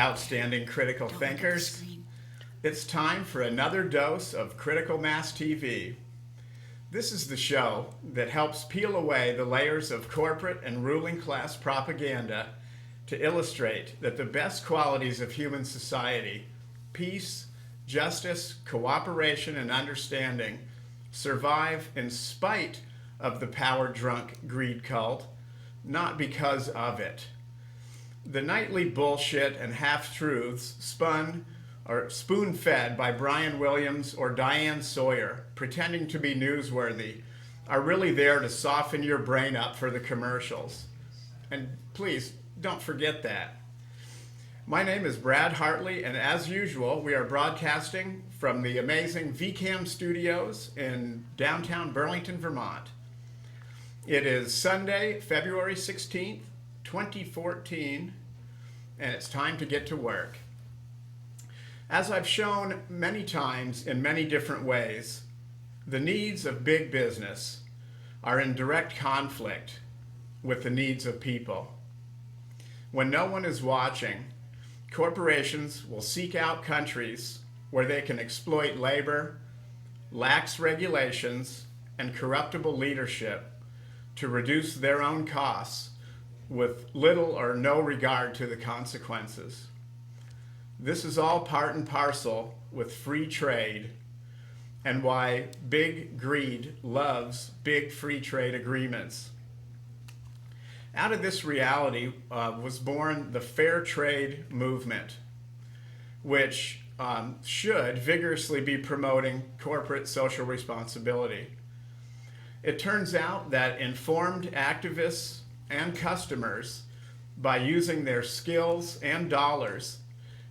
outstanding critical thinkers. It's time for another dose of Critical Mass TV. This is the show that helps peel away the layers of corporate and ruling class propaganda to illustrate that the best qualities of human society, peace, justice, cooperation, and understanding, survive in spite of the power-drunk greed cult, not because of it. The nightly bullshit and half-truths spun or spoon-fed by Brian Williams or Diane Sawyer, pretending to be newsworthy, are really there to soften your brain up for the commercials. And please, don't forget that. My name is Brad Hartley, and as usual, we are broadcasting from the amazing VCAM studios in downtown Burlington, Vermont. It is Sunday, February 16th, 2014, and it's time to get to work. As I've shown many times in many different ways, the needs of big business are in direct conflict with the needs of people. When no one is watching, corporations will seek out countries where they can exploit labor, lax regulations, and corruptible leadership to reduce their own costs with little or no regard to the consequences. This is all part and parcel with free trade and why big greed loves big free trade agreements. Out of this reality was born the fair trade movement, which should vigorously be promoting corporate social responsibility. It turns out that informed activists and customers, by using their skills and dollars,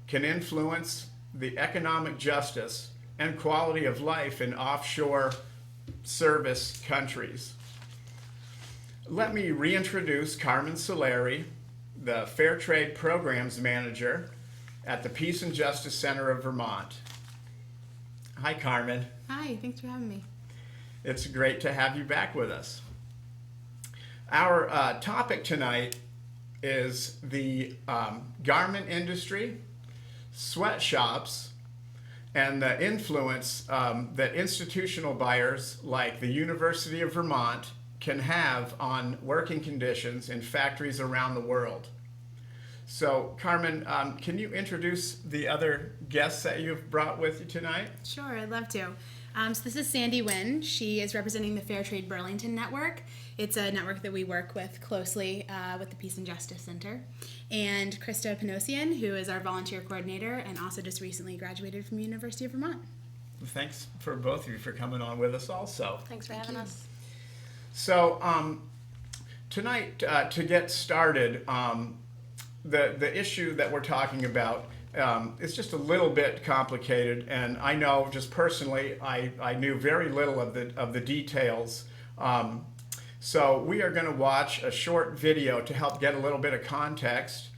can influence the economic justice and quality of life in offshore service countries. Let me reintroduce Carmen Solari, the Fair Trade Programs Manager at the Peace and Justice Center of Vermont. Hi, Carmen. Hi, thanks for having me. It's great to have you back with us. Our topic tonight is the garment industry, sweatshops, and the influence that institutional buyers like the University of Vermont can have on working conditions in factories around the world. So, Carmen, can you introduce the other guests that you've brought with you tonight? Sure, I'd love to. So this is Sandy Wynne. She is representing the Fair Trade Burlington Network. It's a network that we work with closely with the Peace and Justice Center. And Krista Panosian, who is our volunteer coordinator and also just recently graduated from the University of Vermont. Thanks for both of you for coming on with us also. Thanks for having us. So tonight, to get started, the issue that we're talking about is just a little bit complicated, and I know just personally I knew very little of the details. So we are going to watch a short video to help get a little bit of context,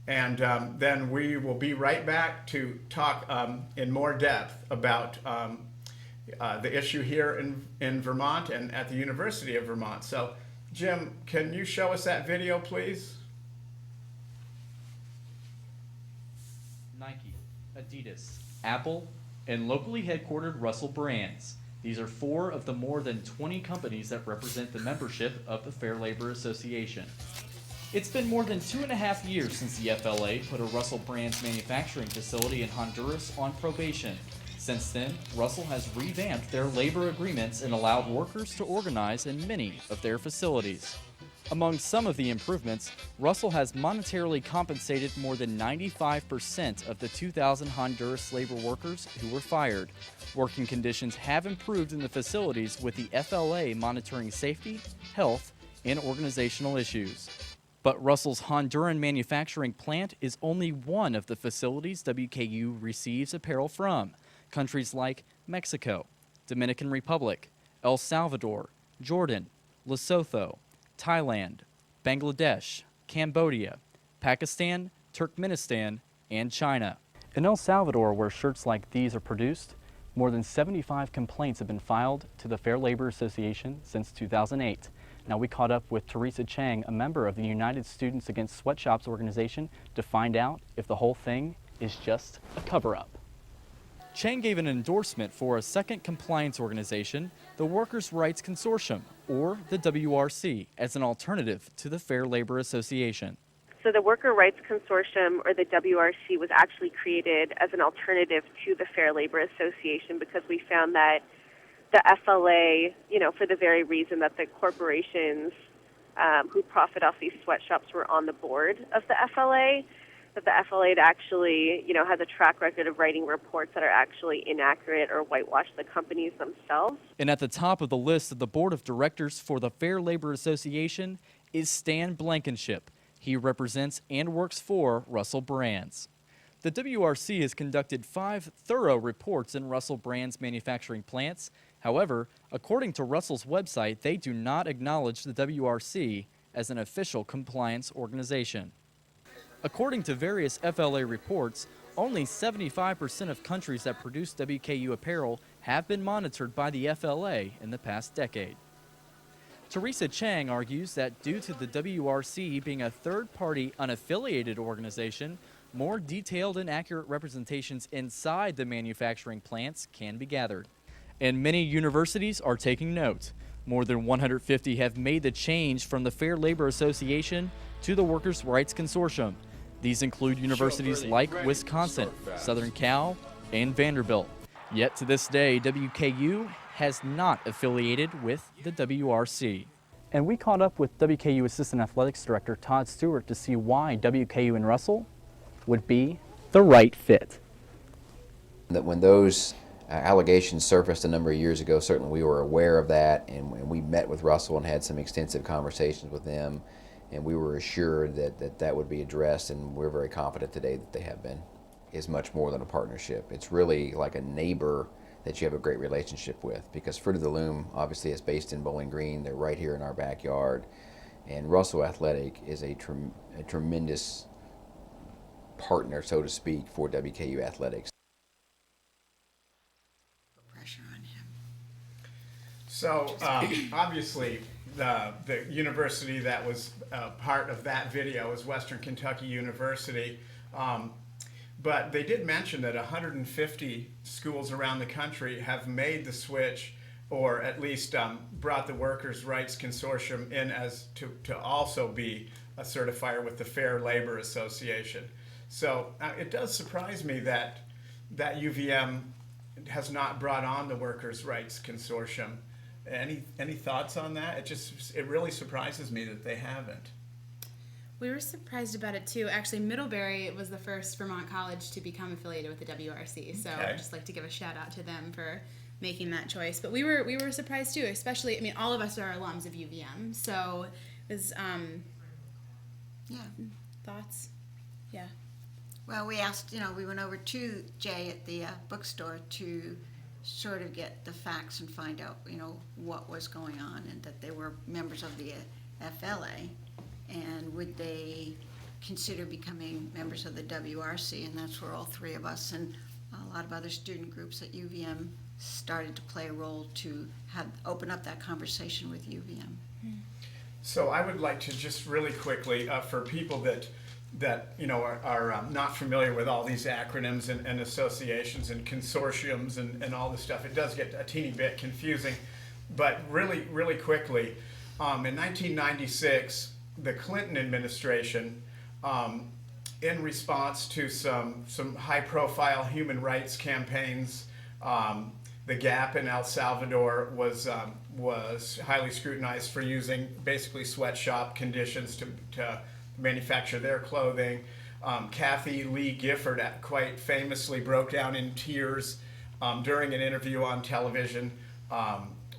and then we will be right back to talk in more depth about the issue here in Vermont and at the University of Vermont. So, Jim, can you show us that video, please? Nike, Adidas, Apple, and locally headquartered Russell Brands. These are 4 of the more than 20 companies that represent the membership of the Fair Labor Association. It's been more than 2.5 years since the FLA put a Russell Brands manufacturing facility in Honduras on probation. Since then, Russell has revamped their labor agreements and allowed workers to organize in many of their facilities. Among some of the improvements, Russell has monetarily compensated more than 95% of the 2,000 Honduras labor workers who were fired. Working conditions have improved in the facilities with the FLA monitoring safety, health, and organizational issues. But Russell's Honduran manufacturing plant is only one of the facilities WKU receives apparel from. Countries like Mexico, Dominican Republic, El Salvador, Jordan, Lesotho, Thailand, Bangladesh, Cambodia, Pakistan, Turkmenistan, and China. In El Salvador, where shirts like these are produced, more than 75 complaints have been filed to the Fair Labor Association since 2008. Now, we caught up with Teresa Chang, a member of the United Students Against Sweatshops organization, to find out if the whole thing is just a cover-up. Chang gave an endorsement for a second compliance organization, the Workers Rights Consortium, or the WRC, as an alternative to the Fair Labor Association. So the Workers Rights Consortium, or the WRC, was actually created as an alternative to the Fair Labor Association because we found that the FLA, for the very reason that the corporations who profit off these sweatshops were on the board of the FLA, that the FLA had actually, has a track record of writing reports that are actually inaccurate or whitewash the companies themselves. And at the top of the list of the board of directors for the Fair Labor Association is Stan Blankenship. He represents and works for Russell Brands. The WRC has conducted 5 thorough reports in Russell Brands manufacturing plants. However, according to Russell's website, they do not acknowledge the WRC as an official compliance organization. According to various FLA reports, only 75% of countries that produce WKU apparel have been monitored by the FLA in the past decade. Teresa Chang argues that due to the WRC being a third-party, unaffiliated organization, more detailed and accurate representations inside the manufacturing plants can be gathered. And many universities are taking note. More than 150 have made the change from the Fair Labor Association to the Workers Rights Consortium. These include universities like Wisconsin, Southern Cal, and Vanderbilt. Yet to this day, WKU has not affiliated with the WRC. And we caught up with WKU Assistant Athletics Director Todd Stewart to see why WKU and Russell would be the right fit. That when those allegations surfaced a number of years ago, certainly we were aware of that, and we met with Russell and had some extensive conversations with them, and we were assured that would be addressed, and we're very confident today that they have been. It's much more than a partnership. It's really like a neighbor that you have a great relationship with, because Fruit of the Loom obviously is based in Bowling Green. They're right here in our backyard, and Russell Athletic is a tremendous partner, so to speak, for WKU Athletics. Pressure on him. So obviously the university that was part of that video is Western Kentucky University. But they did mention that 150 schools around the country have made the switch, or at least brought the Workers' Rights Consortium in as to also be a certifier with the Fair Labor Association. So it does surprise me that UVM has not brought on the Workers' Rights Consortium. Any thoughts on that? It really surprises me that they haven't. We were surprised about it too. Actually, Middlebury was the first Vermont college to become affiliated with the WRC, so Okay. I'd just like to give a shout out to them for making that choice. But we were surprised too, especially, all of us are alums of UVM, so it was, Yeah. thoughts? Yeah. Well, we asked, we went over to Jay at the bookstore to sort of get the facts and find out, what was going on, and that they were members of the FLA, and would they consider becoming members of the WRC, and that's where all 3 of us and a lot of other student groups at UVM started to play a role to open up that conversation with UVM. So I would like to just really quickly, for people that are not familiar with all these acronyms and associations and consortiums and all this stuff, it does get a teeny bit confusing. But really quickly, in 1996, the Clinton administration, in response to some high-profile human rights campaigns, the Gap in El Salvador was highly scrutinized for using basically sweatshop conditions to manufacture their clothing. Kathy Lee Gifford quite famously broke down in tears during an interview on television,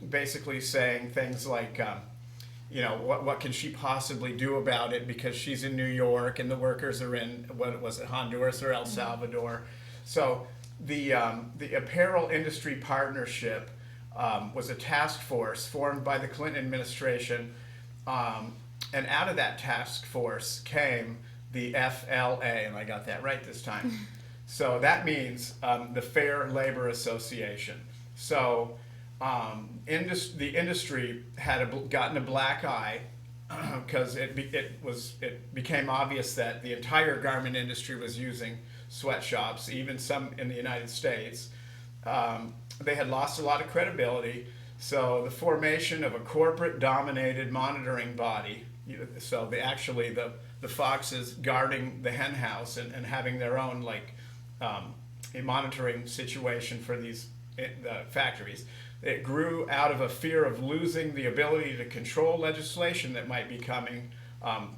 basically saying things like, what can she possibly do about it, because she's in New York and the workers are in, what was it, Honduras or El Salvador. So the Apparel Industry Partnership was a task force formed by the Clinton administration, and out of that task force came the FLA, and I got that right this time. So that means the Fair Labor Association. So the industry had gotten a black eye because it became obvious that the entire garment industry was using sweatshops, even some in the United States. They had lost a lot of credibility, so the formation of a corporate-dominated monitoring body, so the foxes guarding the hen house and having their own a monitoring situation for these factories. It grew out of a fear of losing the ability to control legislation that might be coming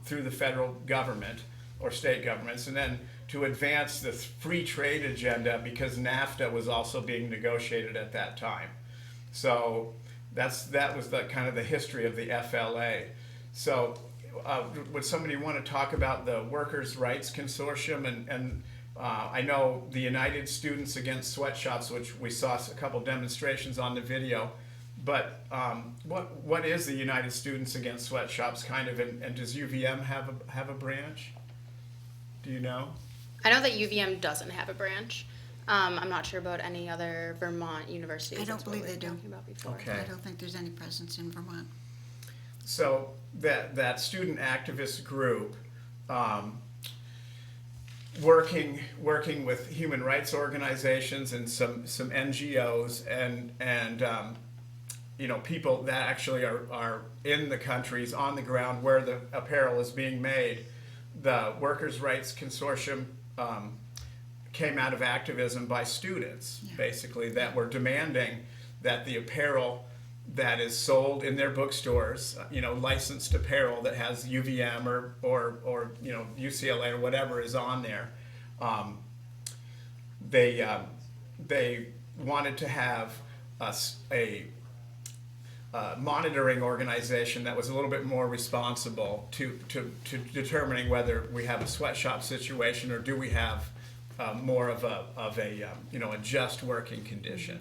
through the federal government or state governments, and then to advance the free trade agenda because NAFTA was also being negotiated at that time. So that was the kind of the history of the FLA. So would somebody want to talk about the Workers Rights Consortium? And I know the United Students Against Sweatshops, which we saw a couple demonstrations on the video, but what is the United Students Against Sweatshops kind of, and does UVM have a branch? Do you know? I know that UVM doesn't have a branch. I'm not sure about any other Vermont universities. I don't That's what believe we were they do. talking about before. Okay. I don't think there's any presence in Vermont. So that student activist group, working with human rights organizations and some NGOs and people that actually are in the countries on the ground where the apparel is being made. The Workers Rights Consortium came out of activism by students, basically, that were demanding that the apparel that is sold in their bookstores, licensed apparel that has UVM or UCLA or whatever is on there, they wanted to have a monitoring organization that was a little bit more responsible to determining whether we have a sweatshop situation or do we have more of a just working condition.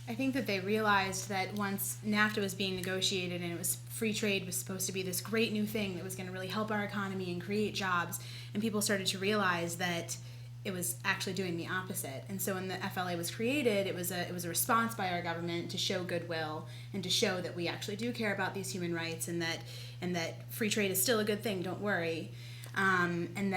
I think that they realized that once NAFTA was being negotiated and free trade was supposed to be this great new thing that was going to really help our economy and create jobs, and people started to realize that it was actually doing the opposite. And so when the FLA was created, it was a response by our government to show goodwill and to show that we actually do care about these human rights and that free trade is still a good thing. Don't worry. And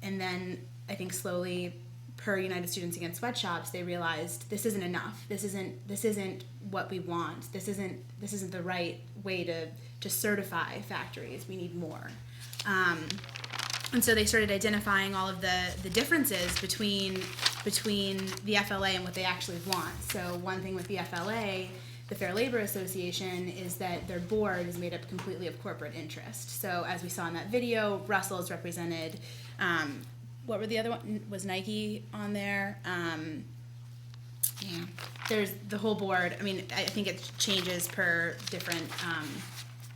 then I think slowly, per United Students Against Sweatshops, they realized this isn't enough. This isn't what we want. This isn't the right way to certify factories. We need more. And so they started identifying all of the differences between the FLA and what they actually want. So one thing with the FLA, the Fair Labor Association, is that their board is made up completely of corporate interest. So as we saw in that video, Russell is represented. What were the other one? Was Nike on there? Yeah. There's the whole board. I mean, I think it changes per different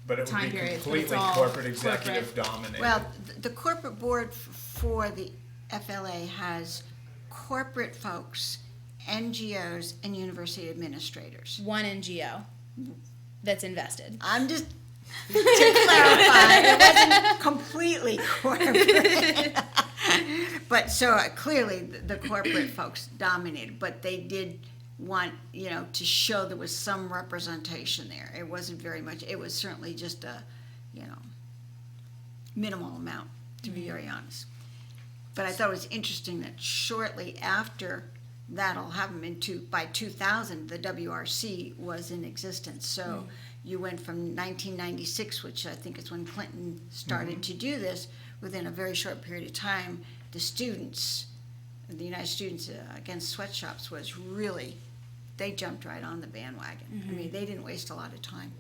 But it would time be periods, but completely it's all corporate executive corporate. dominated. Well, the corporate board for the FLA has corporate folks, NGOs, and university administrators. one NGO that's invested. I'm just to clarify, it wasn't completely corporate. But so clearly the corporate folks dominated, but they did want, to show there was some representation there. It wasn't very much. It was certainly just a, minimal amount, to be very honest. But I thought it was interesting that shortly after that all happened, by 2000, the WRC was in existence. So you went from 1996, which I think is when Clinton started to do this, within a very short period of time, the United Students Against Sweatshops was really, they jumped right on the bandwagon. I mean, they didn't waste a lot of time.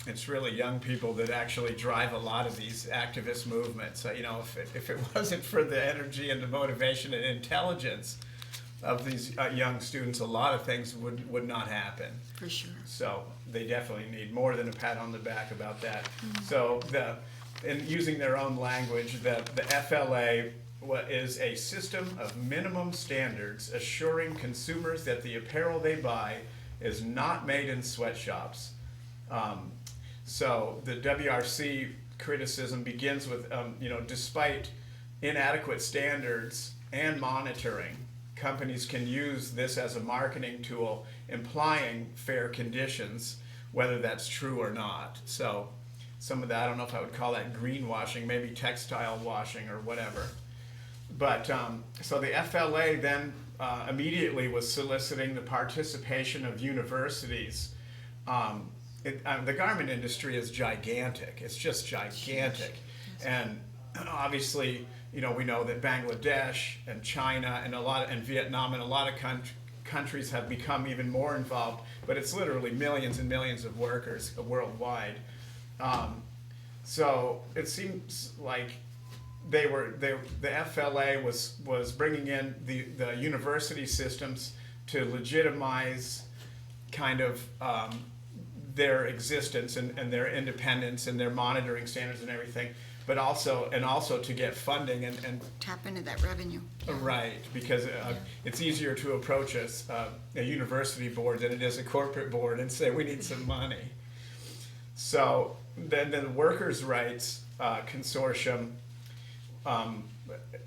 It's really young people that actually drive a lot of these activist movements. If it wasn't for the energy and the motivation and intelligence of these young students, a lot of things would not happen. For sure. So they definitely need more than a pat on the back about that. So in using their own language, the FLA is a system of minimum standards assuring consumers that the apparel they buy is not made in sweatshops. So the WRC criticism begins with, despite inadequate standards and monitoring, companies can use this as a marketing tool, implying fair conditions, whether that's true or not. So some of that, I don't know if I would call that greenwashing, maybe textile washing or whatever. But so the FLA then immediately was soliciting the participation of universities. The garment industry is gigantic. It's just gigantic. And obviously, you know, we know that Bangladesh and China and Vietnam and a lot of countries have become even more involved, but it's literally millions and millions of workers worldwide. So it seems like the FLA was bringing in the university systems to legitimize kind of their existence and their independence and their monitoring standards and everything, but also to get funding and Tap into that revenue. right, because it's easier to approach a university board than it is a corporate board and say we need some money. So then the Workers Rights Consortium,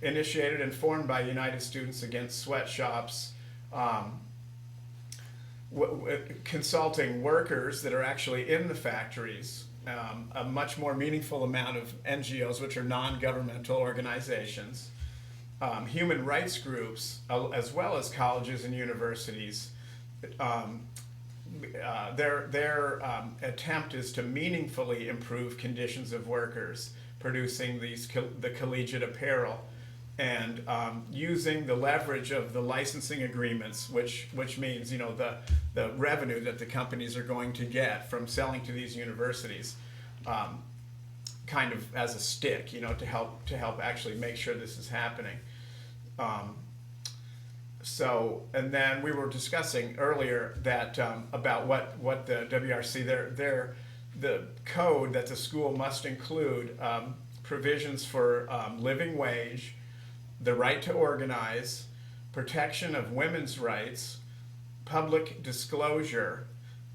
initiated and formed by United Students Against Sweatshops, consulting workers that are actually in the factories, a much more meaningful amount of NGOs, which are non-governmental organizations, human rights groups, as well as colleges and universities. Their attempt is to meaningfully improve conditions of workers producing the collegiate apparel, and using the leverage of the licensing agreements, which means, you know, the revenue that the companies are going to get from selling to these universities, kind of as a stick, you know, to help actually make sure this is happening. So, and then we were discussing earlier that about what the WRC, the code that the school must include provisions for living wage, the right to organize, protection of women's rights, public disclosure,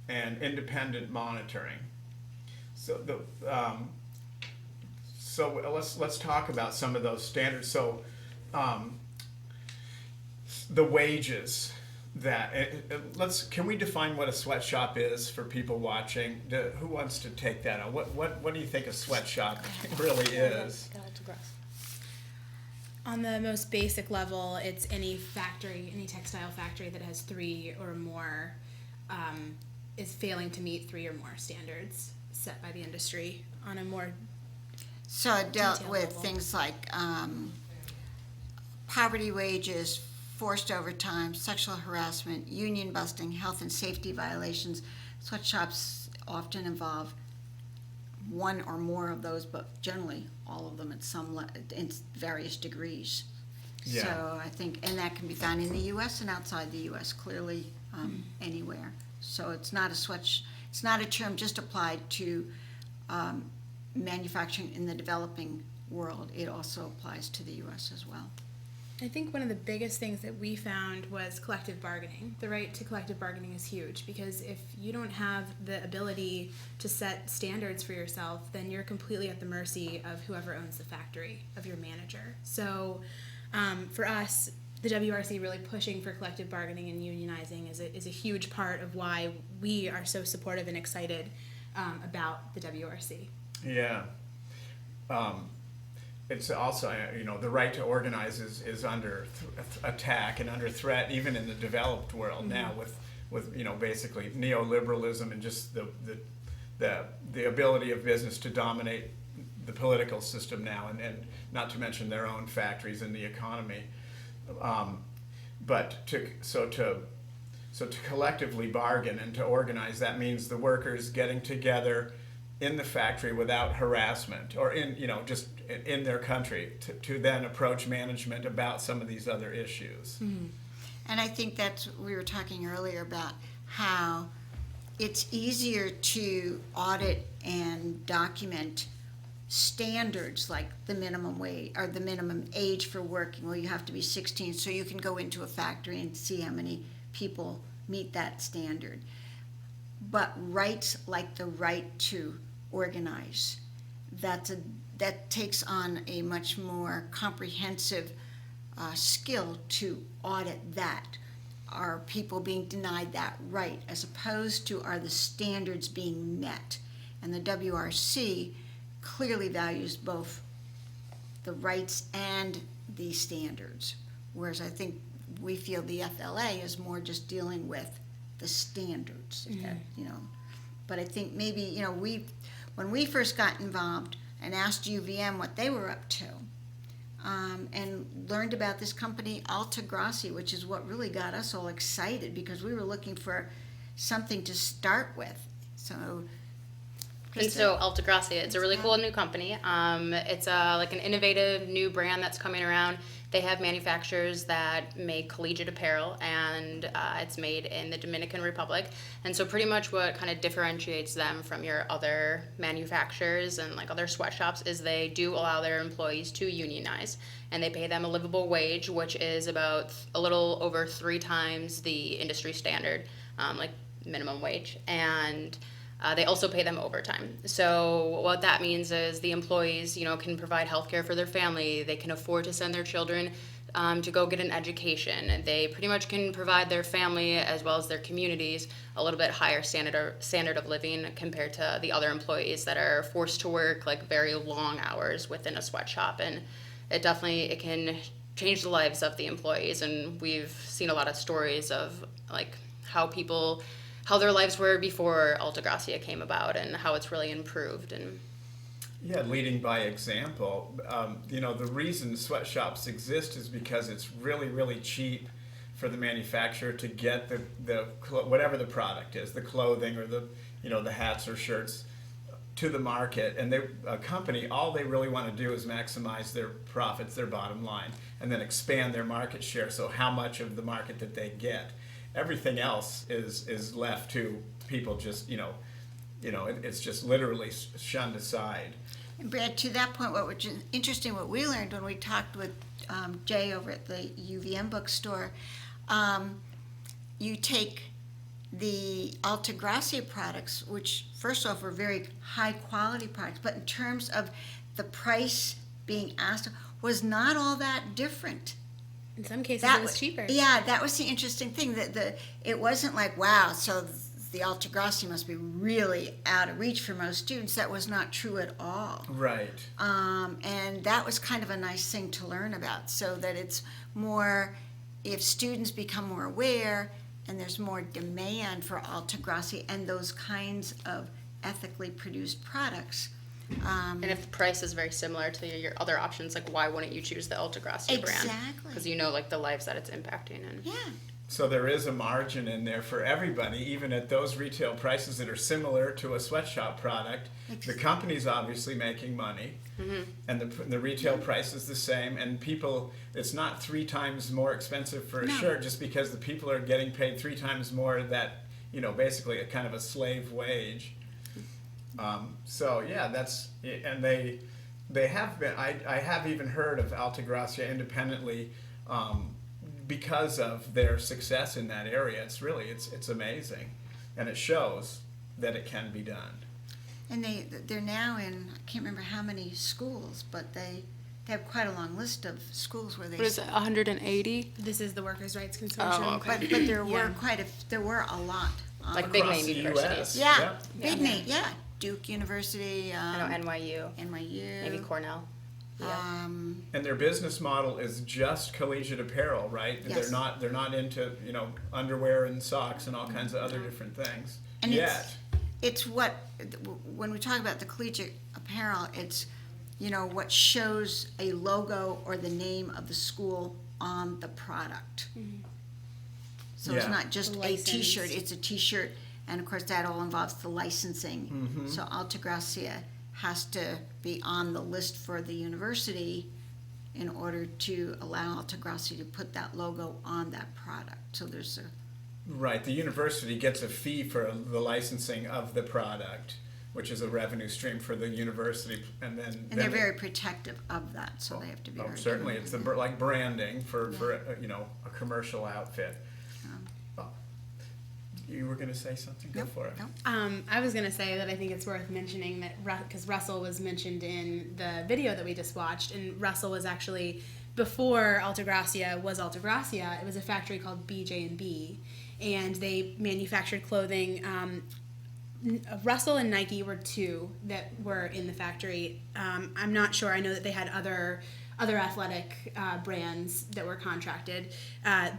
and independent monitoring. So let's talk about some of those standards. So the wages that can we define what a sweatshop is for people watching? Who wants to take that on? What do you think a sweatshop really is? On the most basic level, it's any factory, any textile factory that has 3 or more, is failing to meet 3 or more standards set by the industry on a more So it dealt detailed with level. things like poverty wages, forced overtime, sexual harassment, union busting, health and safety violations. Sweatshops often involve one or more of those, but generally all of them at in various degrees. Yeah. So I think, and that can be found in the U.S. and outside the U.S. clearly anywhere. So it's not it's not a term just applied to manufacturing in the developing world. It also applies to the U.S. as well. I think one of the biggest things that we found was collective bargaining. The right to collective bargaining is huge, because if you don't have the ability to set standards for yourself, then you're completely at the mercy of whoever owns the factory, of your manager. So for us, the WRC really pushing for collective bargaining and unionizing is a huge part of why we are so supportive and excited about the WRC. Yeah. It's also, you know, the right to organize is under attack and under threat, even in the developed world now, with you know, basically neoliberalism and just the ability of business to dominate the political system now, and not to mention their own factories and the economy. But to collectively bargain and to organize, that means the workers getting together in the factory without harassment, or just in their country, to then approach management about some of these other issues. Mm-hmm. And I think we were talking earlier about how it's easier to audit and document standards like the minimum wage or the minimum age for working. Well, you have to be 16, so you can go into a factory and see how many people meet that standard. But rights like the right to organize, that takes on a much more comprehensive skill to audit that. Are people being denied that right, as opposed to are the standards being met? And the WRC clearly values both the rights and the standards, whereas I think we feel the FLA is more just dealing with the standards, you know. But I think maybe, you know, when we first got involved and asked UVM what they were up to, and learned about this company Alta Grassi, which is what really got us all excited because we were looking for something to start with. So, And so Alta Grassi, it's a really cool new company. It's like an innovative new brand that's coming around. They have manufacturers that make collegiate apparel, and it's made in the Dominican Republic. And so pretty much what kind of differentiates them from your other manufacturers and like other sweatshops is they do allow their employees to unionize, and they pay them a livable wage, which is about a little over 3 times the industry standard, like minimum wage. And they also pay them overtime. So what that means is the employees, you know, can provide health care for their family. They can afford to send their children to go get an education. They pretty much can provide their family as well as their communities a little bit higher standard of living compared to the other employees that are forced to work like very long hours within a sweatshop. And it can change the lives of the employees. And we've seen a lot of stories of like how their lives were before Alta Grassi came about and how it's really improved. And yeah, leading by example. You know, the reason sweatshops exist is because it's really, really cheap for the manufacturer to get whatever the product is, the clothing or the hats or shirts, to the market. And a company, all they really want to do is maximize their profits, their bottom line, and then expand their market share. So how much of the market that they get. Everything else is left to people just, it's just literally shunned aside. And Brad, to that point, what was interesting, what we learned when we talked with Jay over at the UVM bookstore, you take the Alta Grassi products, which first off are very high quality products, but in terms of the price being asked, was not all that different. In some cases, it was cheaper. Yeah, that was the interesting thing. That it wasn't like, wow, so the Alta Grassi must be really out of reach for most students. That was not true at all. Right. And that was kind of a nice thing to learn about, so that it's more, if students become more aware and there's more demand for Alta Grassi and those kinds of ethically produced products. And if the price is very similar to your other options, like why wouldn't you choose the Alta Grassi brand? Exactly. Because you know like the lives that it's impacting. And Yeah. So there is a margin in there for everybody, even at those retail prices that are similar to a sweatshop product. The company's obviously making money, and the retail price is the same. And people, it's not 3 times more expensive for a shirt just because the people are getting paid 3 times more. That basically a kind of a slave wage. So yeah, and they have been. I have even heard of Alta Grassi independently. Because of their success in that area, it's amazing, and it shows that it can be done. And they're now in, I can't remember how many schools, but they have quite a long list of schools where they. what is it, 180? This is the Workers Rights Consortium. Oh, okay. But there were there were a lot. Like big Across name the universities. US. Yeah, Yep. big name. Yeah, Duke University. I know NYU, NYU. maybe Cornell. Yeah. And their business model is just collegiate apparel, right? Yes. They're not into underwear and socks and all kinds of other different things And yet. It's what, when we talk about the collegiate apparel, it's what shows a logo or the name of the school on the product. So it's Yeah. not just a License. T-shirt; it's a T-shirt, and of course that all involves the licensing. So Alta Grassi has to be on the list for the university in order to allow Alta Grassi to put that logo on that product. So there's a Right, the university gets a fee for the licensing of the product, which is a revenue stream for the university, and they're very protective of that, so they have to be very certainly careful. it's like branding for a commercial outfit. You were going to say something? Go for it. Nope. I was going to say that I think it's worth mentioning that because Russell was mentioned in the video that we just watched, and Russell was actually before Altagracia was Altagracia, it was a factory called BJ&B, and they manufactured clothing. Russell and Nike were two that were in the factory. I'm not sure. I know that they had other athletic brands that were contracted,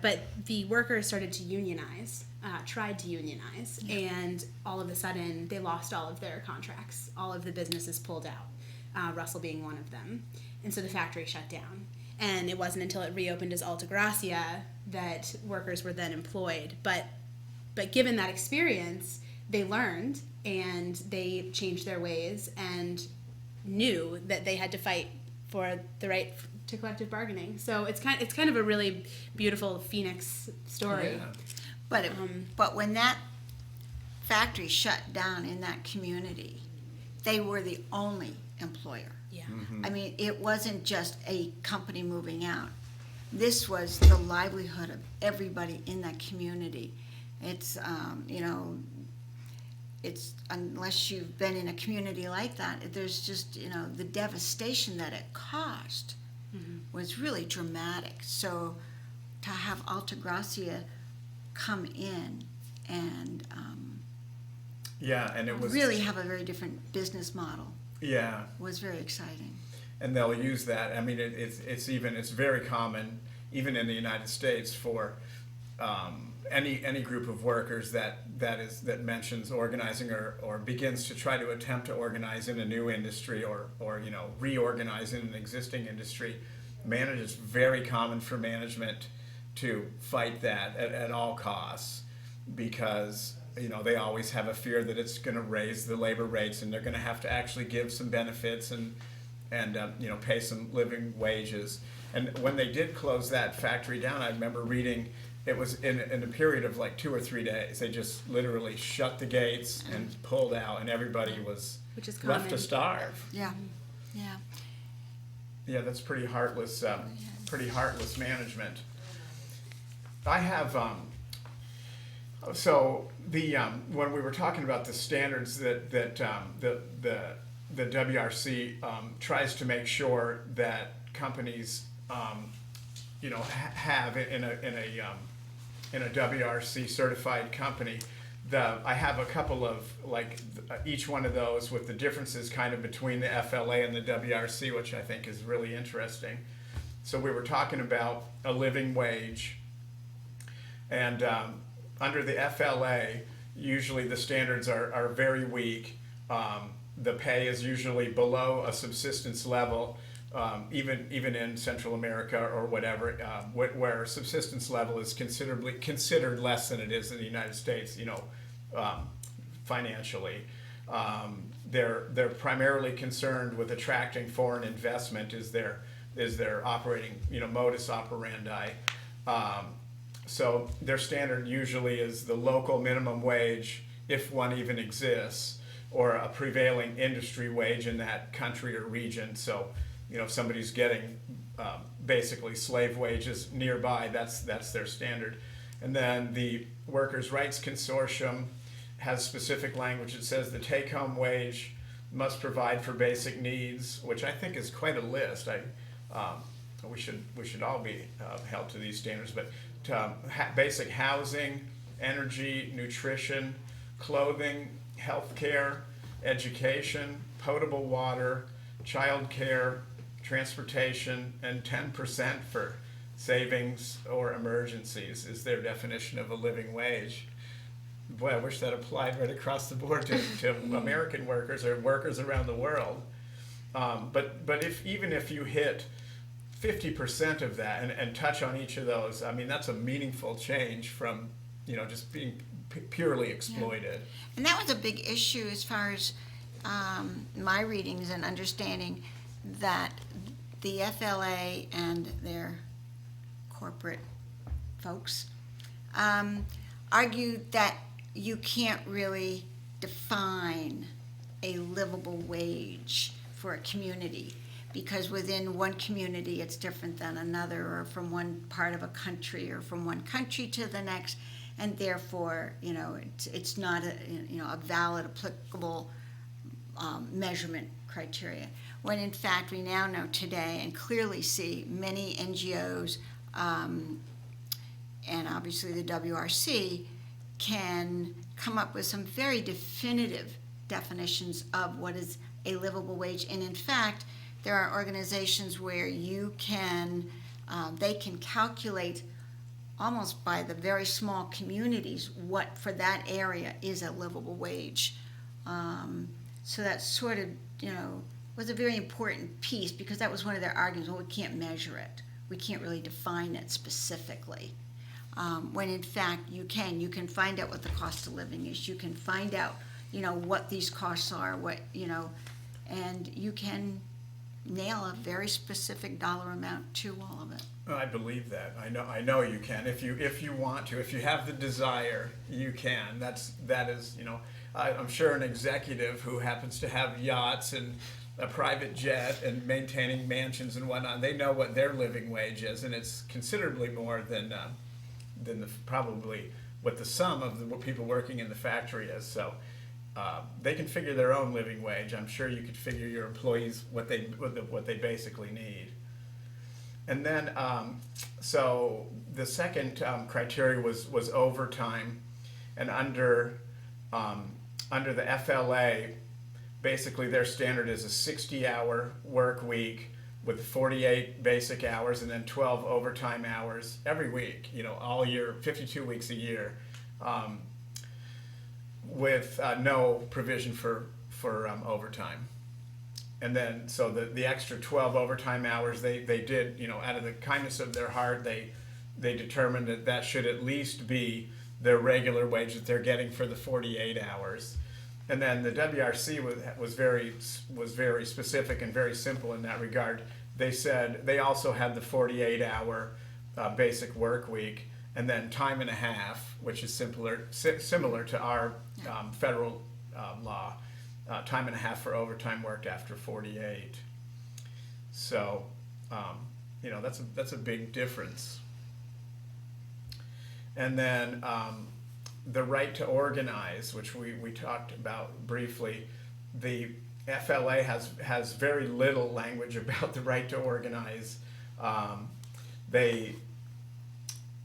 but the workers started to unionize, tried to unionize, and all of a sudden they lost all of their contracts. All of the businesses pulled out, Russell being one of them, and so the factory shut down. And it wasn't until it reopened as Altagracia that workers were then employed. But given that experience, they learned and they changed their ways and knew that they had to fight for the right to collective bargaining. So it's kind of a really beautiful Phoenix story. Yeah. But when that factory shut down in that community, they were the only employer. Yeah. I mean, it wasn't just a company moving out. This was the livelihood of everybody in that community. It's, it's, unless you've been in a community like that, there's just, the devastation that it caused was really dramatic. So to have Altagracia come in and and it was really have a very different business model was very exciting. And they'll use that. I mean, it's very common, even in the United States, for any group of workers that mentions organizing or begins to try to attempt to organize in a new industry or reorganize in an existing industry. It's very common for management to fight that at all costs, because they always have a fear that it's going to raise the labor rates, and they're going to have to actually give some benefits and pay some living wages. And when they did close that factory down, I remember reading it was in a period of like 2 or 3 days. They just literally shut the gates and pulled out, and everybody was left to starve. Yeah. Yeah, that's pretty heartless management. I have when we were talking about the standards that the WRC tries to make sure that companies have in a WRC certified company. I have a couple of each one of those with the differences kind of between the FLA and the WRC, which I think is really interesting. So we were talking about a living wage, and under the FLA, usually the standards are very weak. The pay is usually below a subsistence level, even in Central America or whatever, where subsistence level is considered less than it is in the United States. Financially, they're primarily concerned with attracting foreign investment. Is their operating modus operandi. So their standard usually is the local minimum wage, if one even exists, or a prevailing industry wage in that country or region. So, if somebody's getting basically slave wages nearby, that's their standard. And then the Workers Rights Consortium has specific language that says the take-home wage must provide for basic needs, which I think is quite a list. We should all be held to these standards, but basic housing, energy, nutrition, clothing, health care, education, potable water, child care, transportation, and 10% for savings or emergencies is their definition of a living wage. Boy, I wish that applied right across the board to American workers or workers around the world. But even if you hit 50% of that and touch on each of those, I mean, that's a meaningful change from just being purely exploited. And that was a big issue as far as my readings and understanding that the FLA and their corporate folks argued that you can't really define a livable wage for a community, because within one community it's different than another, or from one part of a country or from one country to the next, and therefore it's not a valid applicable measurement criteria. when in fact we now know today and clearly see many NGOs and obviously the WRC can come up with some very definitive definitions of what is a livable wage. And in fact, there are organizations where you can, they can calculate almost by the very small communities what for that area is a livable wage. So that sort of, was a very important piece, because that was one of their arguments. Well, we can't measure it. We can't really define it specifically. When in fact you can find out what the cost of living is. You can find out, what these costs are, and you can nail a very specific dollar amount to all of it. I believe that. I know you can. If you want to, if you have the desire, you can. That is, I'm sure an executive who happens to have yachts and a private jet and maintaining mansions and whatnot, they know what their living wage is, and it's considerably more than probably what the sum of the people working in the factory is. So they can figure their own living wage. I'm sure you could figure your employees what they basically need. And then, so the second criteria was overtime, and under the FLA, basically their standard is a 60-hour work week with 48 basic hours and then 12 overtime hours every week, all year, 52 weeks a year, with no provision for overtime. And then, so the extra 12 overtime hours they did, out of the kindness of their heart, they determined that should at least be their regular wage that they're getting for the 48 hours. And then the WRC was very specific and very simple in that regard. They said they also had the 48-hour basic work week, and then time and a half, which is similar to our federal law. Time and a half for overtime worked after 48. So, that's a big difference. And then the right to organize, which we talked about briefly. The FLA has very little language about the right to organize.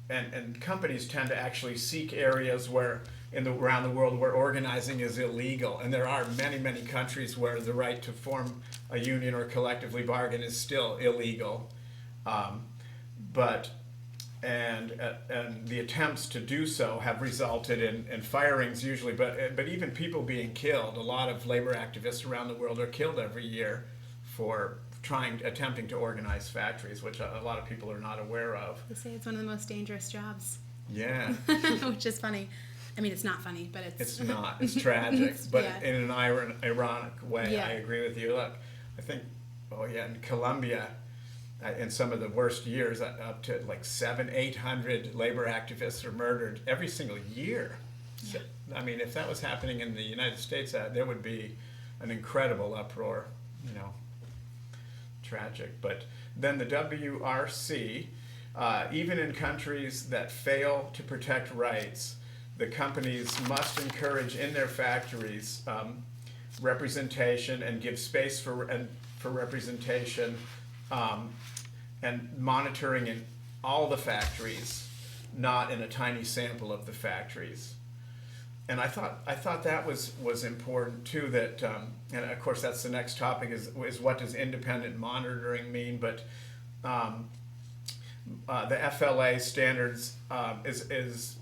And companies tend to actually seek areas where around the world where organizing is illegal, and there are many countries where the right to form a union or collectively bargain is still illegal, and the attempts to do so have resulted in firings usually, but even people being killed. A lot of labor activists around the world are killed every year for attempting to organize factories, which a lot of people are not aware of. They say it's one of the most dangerous jobs. Yeah. Which is funny. I mean, it's not funny, but it's not. It's tragic, but yeah. in an ironic way. Yeah. I agree with you. Look, I think, in Colombia, in some of the worst years, up to like 700-800 labor activists are murdered every single year. Yeah. So, I mean, if that was happening in the United States, there would be an incredible uproar. Tragic. But then the WRC, even in countries that fail to protect rights, the companies must encourage in their factories representation and give space for representation and monitoring in all the factories, not in a tiny sample of the factories. And I thought that was important too. That and of course that's the next topic is what does independent monitoring mean? But the FLA standards is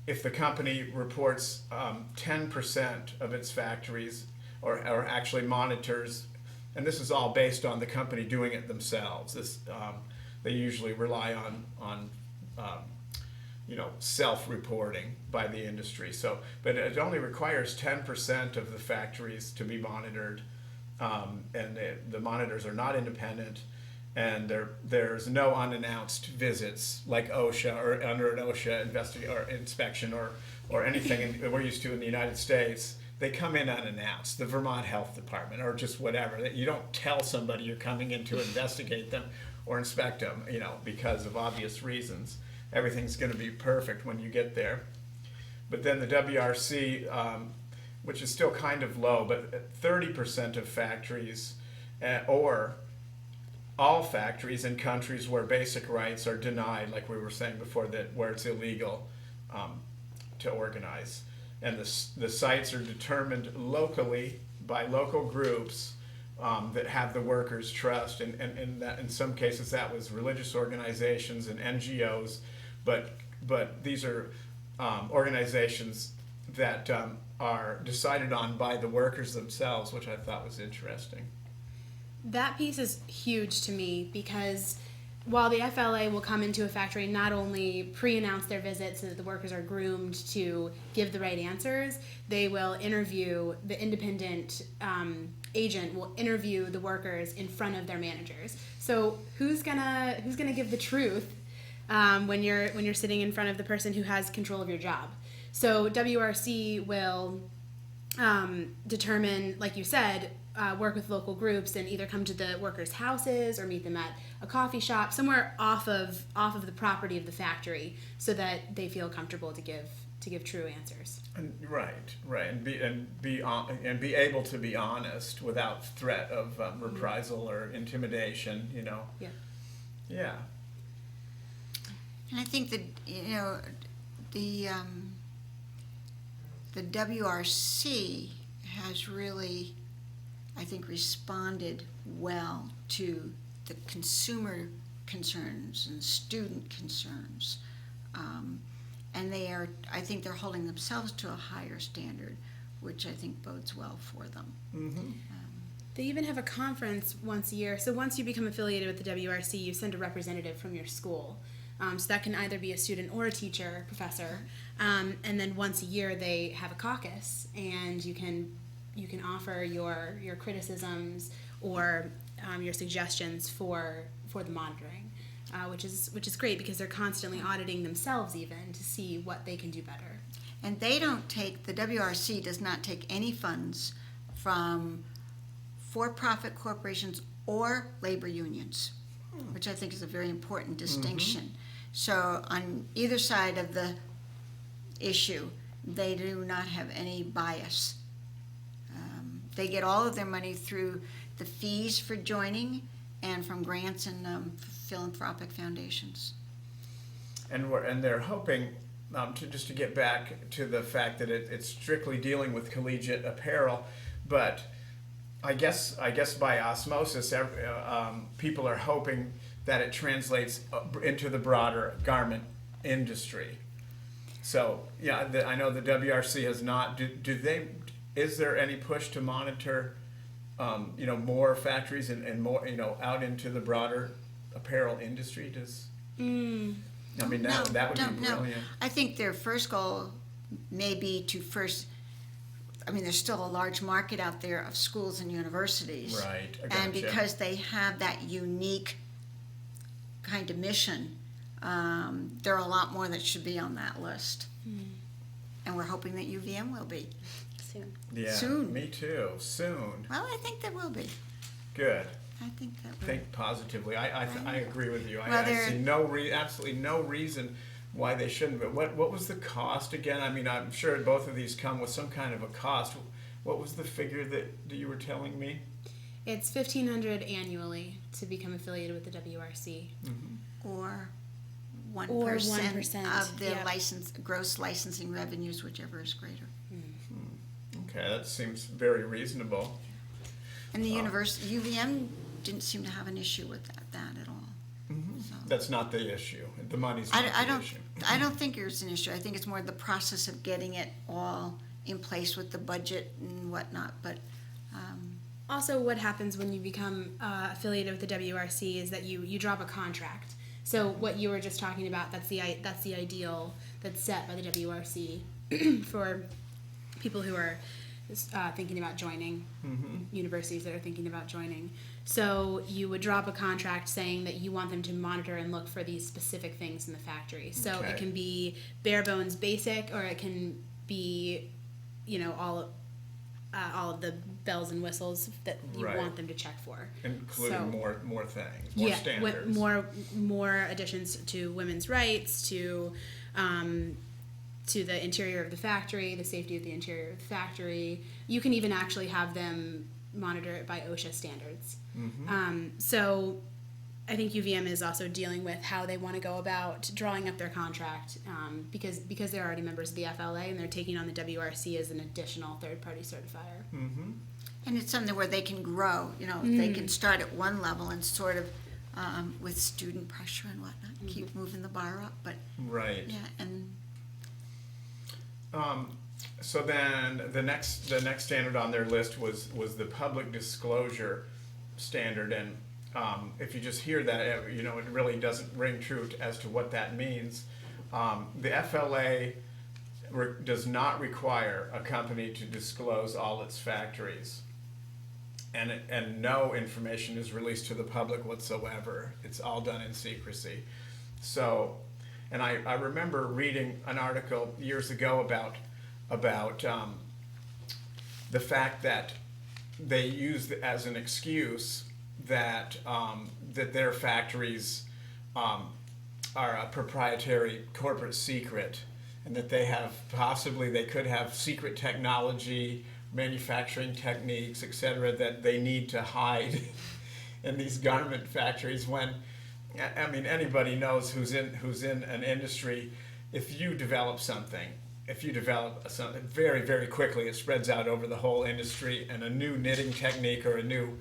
if the company reports 10% of its factories or actually monitors, and this is all based on the company doing it themselves. They usually rely on self-reporting by the industry. So, but it only requires 10% of the factories to be monitored, and the monitors are not independent, and there's no unannounced visits like OSHA or under an OSHA or inspection or anything we're used to in the United States. They come in unannounced, the Vermont Health Department or just whatever. You don't tell somebody you're coming in to investigate them or inspect them, because of obvious reasons. Everything's going to be perfect when you get there. But then the WRC, which is still kind of low, but 30% of factories or all factories in countries where basic rights are denied, like we were saying before, that where it's illegal to organize. And the sites are determined locally by local groups that have the workers' trust, and that in some cases that was religious organizations and NGOs, but these are organizations that are decided on by the workers themselves, which I thought was interesting. That piece is huge to me because while the FLA will come into a factory and not only pre-announce their visit so that the workers are groomed to give the right answers, they will interview, the independent agent will interview the workers in front of their managers. So who's gonna give the truth when you're sitting in front of the person who has control of your job? So WRC will determine, like you said, work with local groups and either come to the workers' houses or meet them at a coffee shop somewhere off of the property of the factory, so that they feel comfortable to give true answers. And, right, and be able to be honest without threat of reprisal or intimidation. Yeah. And I think that the WRC has really, I think, responded well to the consumer concerns and student concerns. And I think they're holding themselves to a higher standard, which I think bodes well for them. Mm-hmm. They even have a conference once a year. So once you become affiliated with the WRC, you send a representative from your school. So that can either be a student or a teacher, professor. And then once a year they have a caucus, and you can offer your criticisms or your suggestions for the monitoring, which is great because they're constantly auditing themselves even to see what they can do better. And the WRC does not take any funds from for-profit corporations or labor unions, which I think is a very important distinction. Mm-hmm. So on either side of the issue, they do not have any bias. They get all of their money through the fees for joining and from grants and philanthropic foundations. And they're hoping to get back to the fact that it's strictly dealing with collegiate apparel, but I guess by osmosis, people are hoping that it translates into the broader garment industry. So yeah, I know the WRC has not. Is there any push to monitor, more factories and more, out into the broader apparel industry? That would be brilliant. I think their first goal may be to first. I mean, there's still a large market out there of schools and universities. Right. And because they have that unique kind of mission, there are a lot more that should be on that list. And we're hoping that UVM will be. Soon. Yeah, soon. Me too. Soon. Well, I think there will be. Good. I think that will. Think positively. I agree with you. Well, I see absolutely no reason why they shouldn't. But what was the cost again? I mean, I'm sure both of these come with some kind of a cost. What was the figure that you were telling me? It's $1,500 annually to become affiliated with the WRC. Mm-hmm. Or 1% of the gross licensing revenues, whichever is greater. Okay, that seems very reasonable. And the UVM didn't seem to have an issue with that at all. Mm-hmm. So. That's not the issue. The money's not the issue. I don't think it's an issue. I think it's more the process of getting it all in place with the budget and whatnot. But also, what happens when you become affiliated with the WRC is that you drop a contract. So what you were just talking about, that's the ideal that's set by the WRC for people who are thinking about joining, universities that are thinking about joining. So you would drop a contract saying that you want them to monitor and look for these specific things in the factory. So It can be bare bones basic, or it can be, all of the bells and whistles that you want them to check for, including more things, more standards, more additions to women's rights, to the interior of the factory, the safety of the interior of the factory. You can even actually have them monitor it by OSHA standards. So I think UVM is also dealing with how they want to go about drawing up their contract, because they're already members of the FLA and they're taking on the WRC as an additional third-party certifier. And it's something where they can grow, they can start at one level and sort of, with student pressure and whatnot, keep moving the bar up, but. Right. Yeah, and. So then the next standard on their list was the public disclosure standard, and if you just hear that, it really doesn't ring true as to what that means. The FLA does not require a company to disclose all its factories, and no information is released to the public whatsoever. It's all done in secrecy. So, and I remember reading an article years ago about the fact that they used as an excuse that that their factories are a proprietary corporate secret, and that they could have secret technology, manufacturing techniques, etc., that they need to hide in these garment factories. When, I mean, anybody knows who's in an industry, if you develop something very, very quickly, it spreads out over the whole industry, and a new knitting technique or a new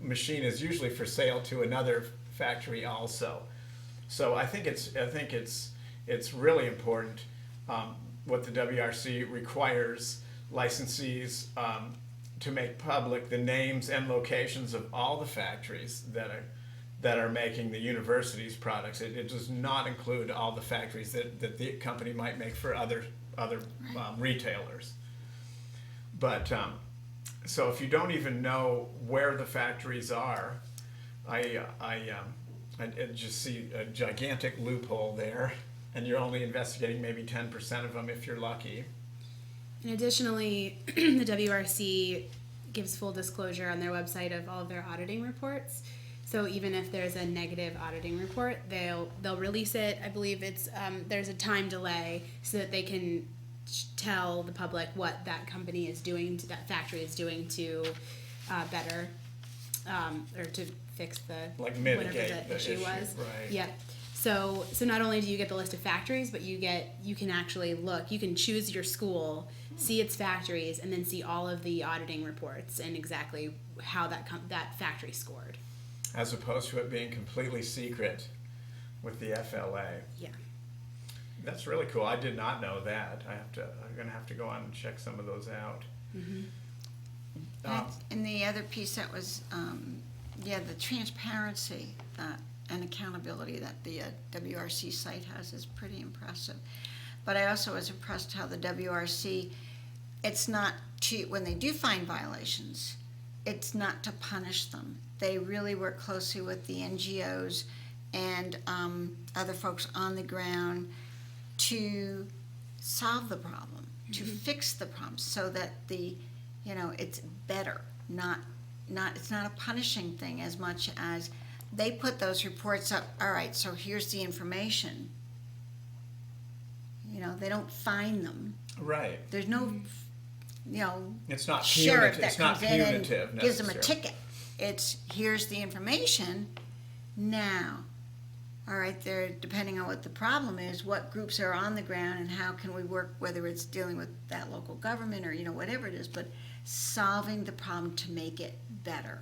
machine is usually for sale to another factory also. So I think it's really important what the WRC requires licensees to make public the names and locations of all the factories that are making the university's products. It does not include all the factories that the company might make for other retailers. But so if you don't even know where the factories are, I just see a gigantic loophole there, and you're only investigating maybe 10% of them if you're lucky. And additionally, the WRC gives full disclosure on their website of all of their auditing reports. So even if there's a negative auditing report, they'll release it. I believe it's there's a time delay so that they can tell the public what that company is doing, that factory is doing to better or to fix mitigate whatever the issue was. Right. Yep. So not only do you get the list of factories, but you can actually look. You can choose your school, see its factories, and then see all of the auditing reports and exactly how that factory scored. As opposed to it being completely secret with the FLA. Yeah. That's really cool. I did not know that. I'm gonna have to go on and check some of those out. And the other piece that was, the transparency and accountability that the WRC site has is pretty impressive. But I also was impressed how the WRC, it's not when they do find violations, it's not to punish them. They really work closely with the NGOs and other folks on the ground to solve the problem, to fix the problem, so that it's better. It's not a punishing thing as much as they put those reports up. All right, so here's the information. They don't fine them. Right. There's no, it's not sheriff punitive. that It's not comes in and punitive gives them a necessarily. ticket. It's here's the information. Now, all right, there, depending on what the problem is, what groups are on the ground and how can we work, whether it's dealing with that local government or whatever it is, but solving the problem to make it better.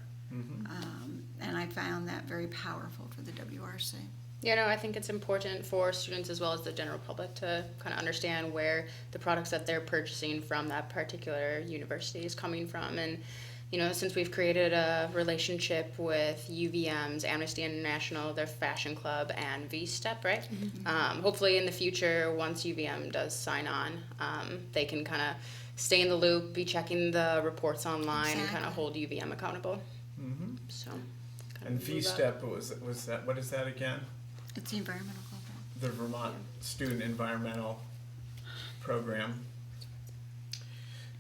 And I found that very powerful for the WRC. I think it's important for students as well as the general public to kind of understand where the products that they're purchasing from that particular university is coming from. And, since we've created a relationship with UVM's, Amnesty International, their fashion club, and V-Step, right? Hopefully in the future, once UVM does sign on, they can kind of stay in the loop, be checking the reports online, and kind of hold UVM accountable. So. And V-Step was that? What is that again? It's the environmental club. The Vermont Student Environmental Program.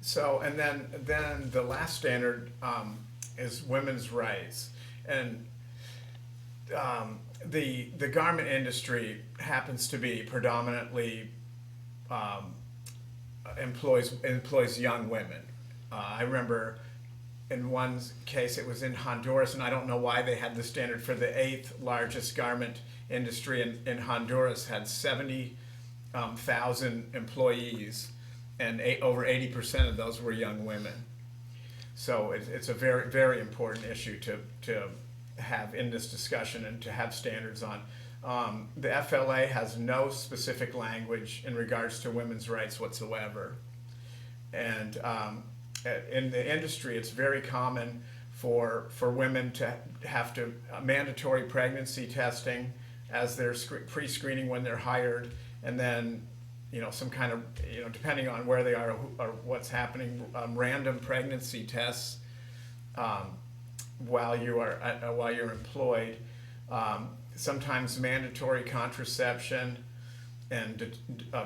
So, and then the last standard is women's rights, and the garment industry happens to be predominantly employs young women. I remember in one case, it was in Honduras, and I don't know why they had the standard for the 8th largest garment industry in Honduras had 70,000 employees, and over 80% of those were young women. So it's a very, very important issue to have in this discussion and to have standards on. The FLA has no specific language in regards to women's rights whatsoever. And in the industry, it's very common for women to have to mandatory pregnancy testing as their pre-screening when they're hired, and then some kind of depending on where they are or what's happening, random pregnancy tests while you're employed. Sometimes mandatory contraception and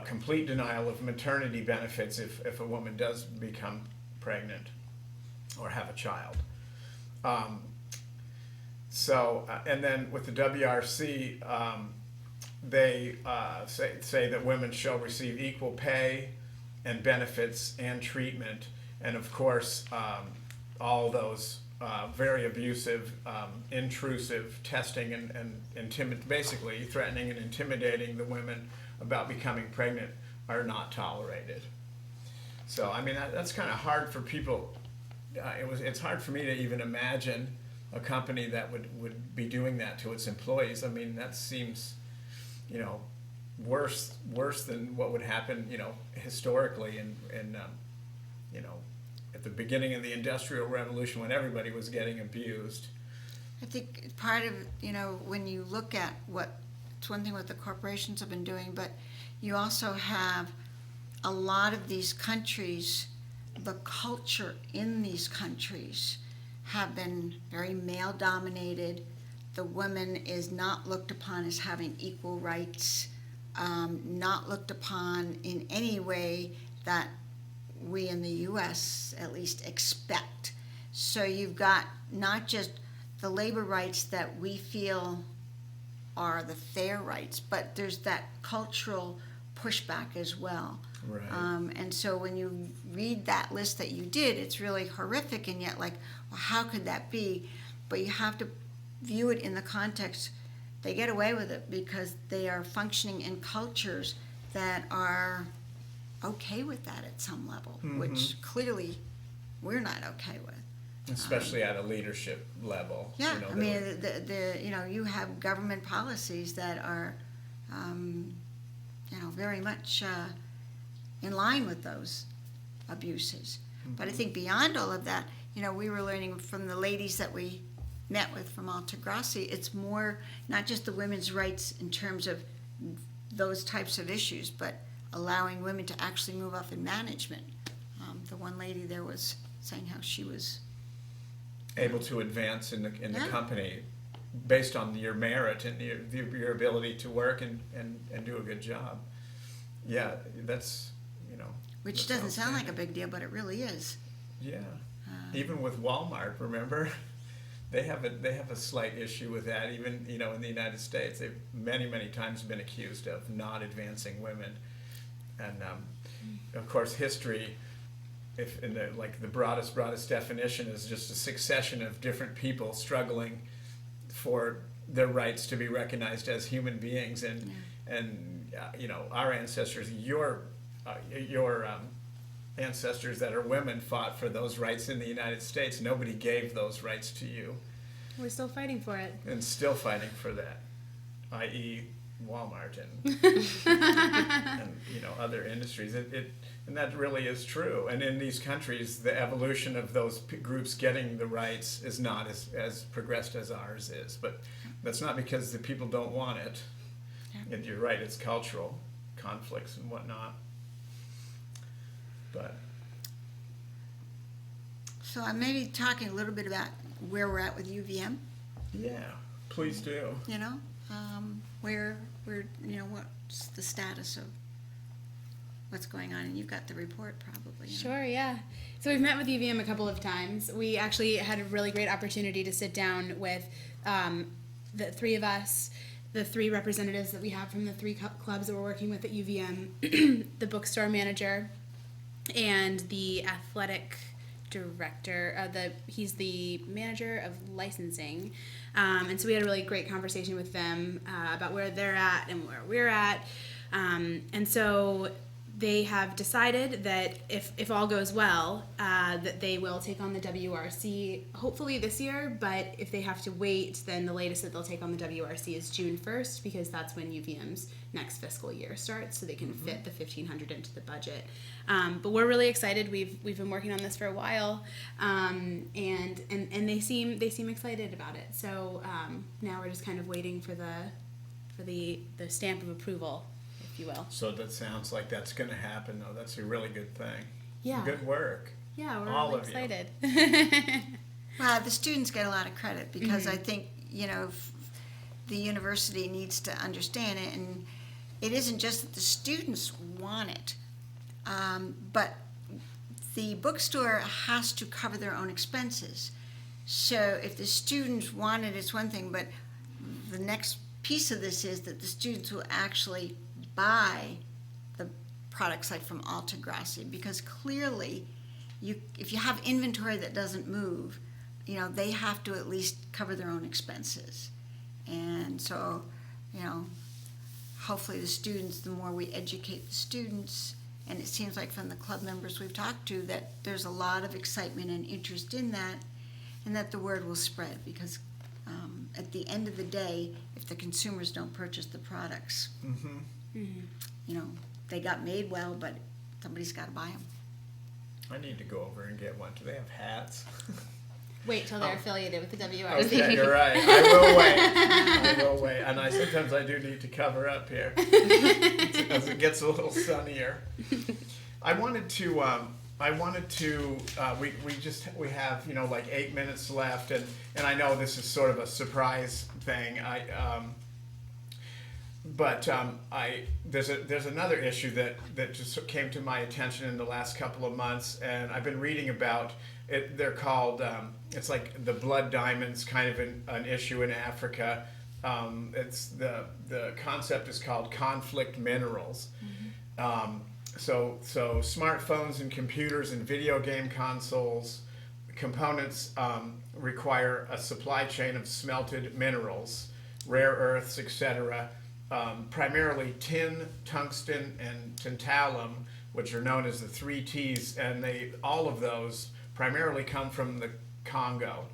complete denial of maternity benefits if a woman does become pregnant or have a child. And then with the WRC, they say that women shall receive equal pay and benefits and treatment, and of course all those very abusive, intrusive testing and basically threatening and intimidating the women about becoming pregnant are not tolerated. So I mean that's kind of hard for people. It's hard for me to even imagine a company that would be doing that to its employees. I mean that seems worse than what would happen historically and at the beginning of the Industrial Revolution when everybody was getting abused. I think part of, when you look at it's one thing what the corporations have been doing, but you also have a lot of these countries, the culture in these countries have been very male dominated. The woman is not looked upon as having equal rights, not looked upon in any way that we in the U.S. at least expect. So you've got not just the labor rights that we feel are the fair rights, but there's that cultural pushback as well. Right. And so when you read that list that you did, it's really horrific, and yet well, how could that be? But you have to view it in the context. They get away with it because they are functioning in cultures that are okay with that at some level, which clearly we're not okay with. Especially at a leadership level. Yeah, I mean, you have government policies that are, very much in line with those abuses. But I think beyond all of that, we were learning from the ladies that we met with from Altagracia, it's more not just the women's rights in terms of those types of issues, but allowing women to actually move up in management. The one lady there was saying how she was able to advance in the company based on your merit and your ability to work and do a good job. Yeah, that's which that doesn't sound like a big deal, but it really is. Yeah, even with Walmart, remember, they have a slight issue with that. Even in the United States, they've many times been accused of not advancing women, and of course history, if in the broadest definition, is just a succession of different people struggling for their rights to be recognized as human beings, and our ancestors, your ancestors that are women fought for those rights in the United States. Nobody gave those rights to you. We're still fighting for it. And still fighting for that, i.e. Walmart and other industries. And that really is true. And in these countries, the evolution of those groups getting the rights is not as progressed as ours is. But that's not because the people don't want it. Yeah. And you're right, it's cultural conflicts and whatnot. But so I may be talking a little bit about where we're at with UVM. Yeah, please do. Where what's the status of what's going on, and you've got the report probably. Sure, yeah. So we've met with UVM a couple of times. We actually had a really great opportunity to sit down with the three of us, the three representatives that we have from the three clubs that we're working with at UVM, the bookstore manager, and the athletic director. He's the manager of licensing, and so we had a really great conversation with them about where they're at and where we're at, and so they have decided that if all goes well, that they will take on the WRC hopefully this year, but if they have to wait, then the latest that they'll take on the WRC is June 1st, because that's when UVM's next fiscal year starts, so they can fit the $1,500 into the budget. But we're really excited. We've been working on this for a while, and they seem excited about it. So now we're just kind of waiting for the stamp of approval, if you will. So that sounds like that's going to happen, though. That's a really good thing. Yeah. Good work. Yeah, we're all really of excited. Well, the students get a lot of credit because I think, the university needs to understand it, and it isn't just that the students want it, but the bookstore has to cover their own expenses. So if the students want it, it's one thing, but the next piece of this is that the students will actually buy the products like from Altagracia, because clearly if you have inventory that doesn't move, they have to at least cover their own expenses. And so, hopefully the students, the more we educate the students, and it seems like from the club members we've talked to that there's a lot of excitement and interest in that, and that the word will spread, because at the end of the day, if the consumers don't purchase the products, they got made well, but somebody's got to buy them. I need to go over and get one. Do they have hats? Wait till they're affiliated with the WRC. Okay, you're right. I will wait. And sometimes I do need to cover up here as it gets a little sunnier. I wanted to. We have like 8 minutes left, and I know this is sort of a surprise thing. There's another issue that just came to my attention in the last couple of months, and I've been reading about it. They're called it's like the blood diamonds, kind of an issue in Africa. It's the concept is called conflict minerals. So smartphones and computers and video game consoles components require a supply chain of smelted minerals, rare earths, etc. Primarily tin, tungsten, and tantalum, which are known as the 3 Ts, and all of those primarily come from the Congo,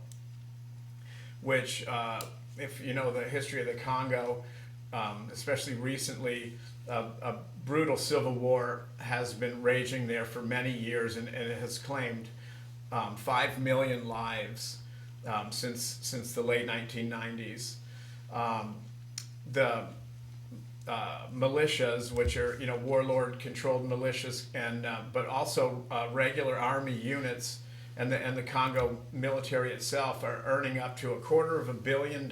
which, if you know the history of the Congo, especially recently, a brutal civil war has been raging there for many years, and it has claimed 5 million lives since the late 1990s. The militias, which are warlord-controlled militias, and but also regular army units, and the Congo military itself are earning up to $250 million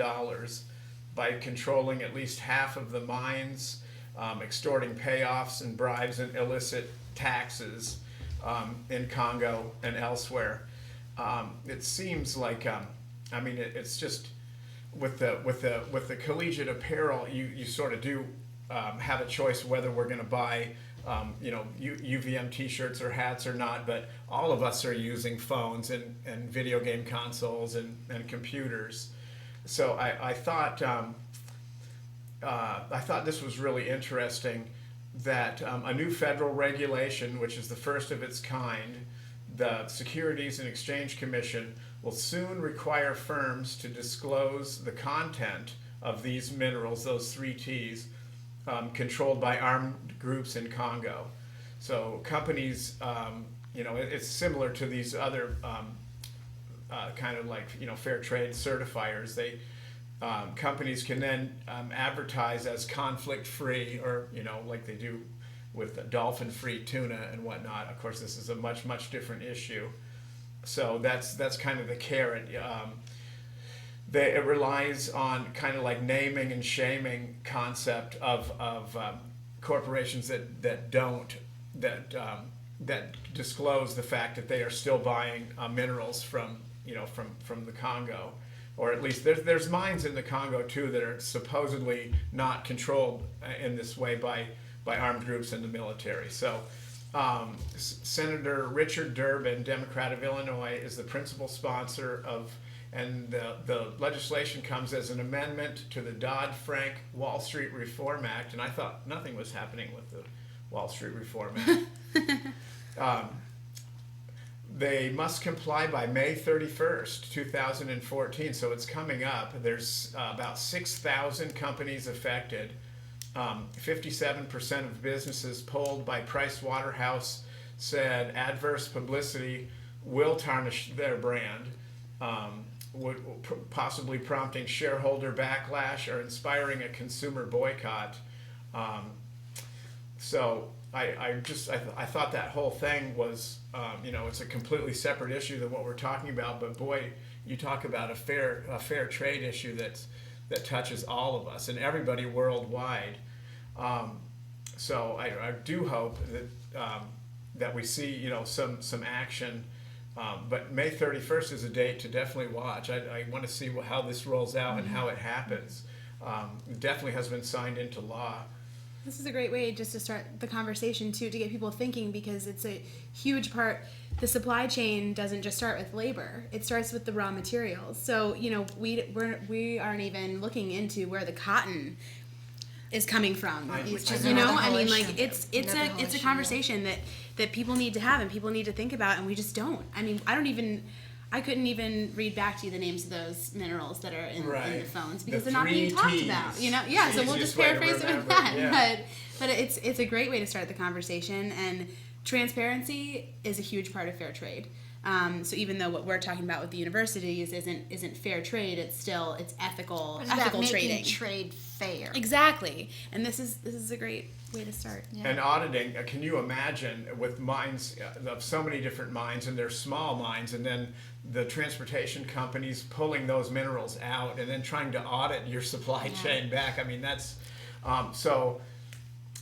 by controlling at least half of the mines, extorting payoffs and bribes and illicit taxes in Congo and elsewhere. It seems like it's just with the collegiate apparel, you sort of do have a choice whether we're going to buy UVM t-shirts or hats or not, but all of us are using phones and video game consoles and computers. So I thought this was really interesting, that a new federal regulation, which is the first of its kind, the Securities and Exchange Commission, will soon require firms to disclose the content of these minerals, those 3 Ts, controlled by armed groups in Congo. So companies, it's similar to these other kind of like fair trade certifiers. Companies can then advertise as conflict-free, or like they do with dolphin-free tuna and whatnot. Of course, this is a much different issue. So that's kind of the carrot. It relies on kind of like naming and shaming concept of corporations that disclose the fact that they are still buying minerals from the Congo, or at least there's mines in the Congo too that are supposedly not controlled in this way by armed groups in the military. So Senator Richard Durbin, Democrat of Illinois, is the principal sponsor of, and the legislation comes as an amendment to the Dodd-Frank Wall Street Reform Act, and I thought nothing was happening with the Wall Street Reform Act. They must comply by May 31st, 2014, so it's coming up. There's about 6,000 companies affected. 57% of businesses polled by Price Waterhouse said adverse publicity will tarnish their brand, possibly prompting shareholder backlash or inspiring a consumer boycott. So I thought that whole thing was, it's a completely separate issue than what we're talking about. But boy, you talk about a fair trade issue that touches all of us and everybody worldwide. So I do hope that we see some action. But May 31st is a date to definitely watch. I want to see how this rolls out and how it happens. It definitely has been signed into law. This is a great way just to start the conversation too, to get people thinking, because it's a huge part. The supply chain doesn't just start with labor; it starts with the raw materials. So we aren't even looking into where the cotton is coming from. It's a conversation that people need to have and people need to think about, and we just don't. I mean, I couldn't even read back to you the names of those minerals that are in the phones because they're not being talked about. So we'll just paraphrase it with that. Yeah. But it's a great way to start the conversation, and transparency is a huge part of fair trade. So even though what we're talking about with the universities isn't fair trade, it's ethical trading. Making trade fair. Exactly, and this is a great way to start. Yeah. And auditing, can you imagine with mines of so many different mines, and they're small mines, and then the transportation companies pulling those minerals out and then trying to audit your supply chain back? I mean, that's so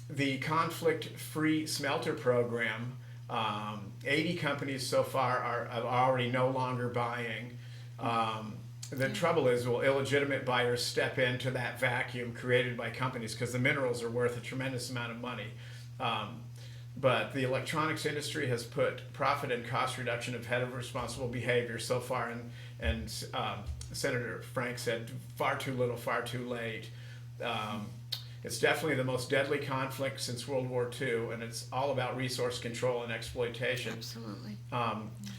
the conflict-free smelter program. 80 companies so far are already no longer buying. The trouble is, will illegitimate buyers step into that vacuum created by companies, because the minerals are worth a tremendous amount of money. But the electronics industry has put profit and cost reduction ahead of responsible behavior so far, and Senator Frank said far too little, far too late. It's definitely the most deadly conflict since World War II, and it's all about resource control and exploitation. Absolutely.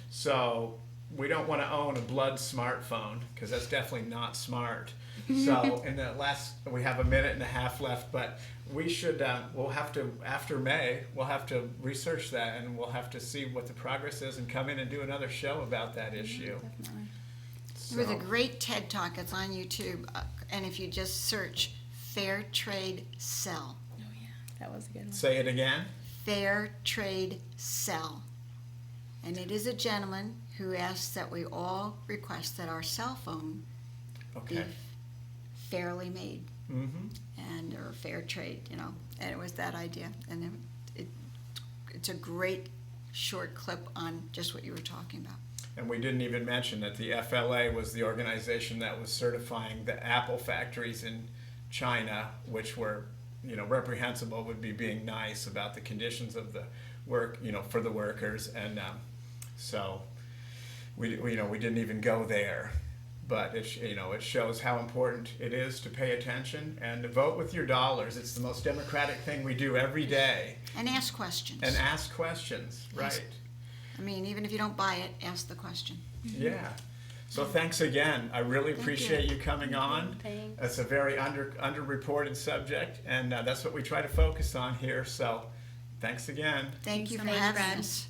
So we don't want to own a blood smartphone, because that's definitely not smart. So we have a minute and a half left, but we should, we'll have to, after May, we'll have to research that, and we'll have to see what the progress is and come in and do another show about that issue. Definitely. There was a great TED Talk, it's on YouTube, and if you just search Fair Trade Sell. Oh yeah, that was a good one. Say it again. Fair Trade Sell. And it is a gentleman who asks that we all request that our cell phone be fairly made. And or fair trade, and it was that idea. And it's a great short clip on just what you were talking about. And we didn't even mention that the FLA was the organization that was certifying the Apple factories in China, which were, reprehensible, would be being nice about the conditions of the work, for the workers, and so we didn't even go there. But it shows how important it is to pay attention and to vote with your dollars. It's the most democratic thing we do every day. And ask questions. Right. I mean, even if you don't buy it, ask the question. Yeah. So thanks again. I really appreciate you coming on. Thanks. It's a very underreported subject, and that's what we try to focus on here. So thanks again. Thank you so for much, having Brad. us.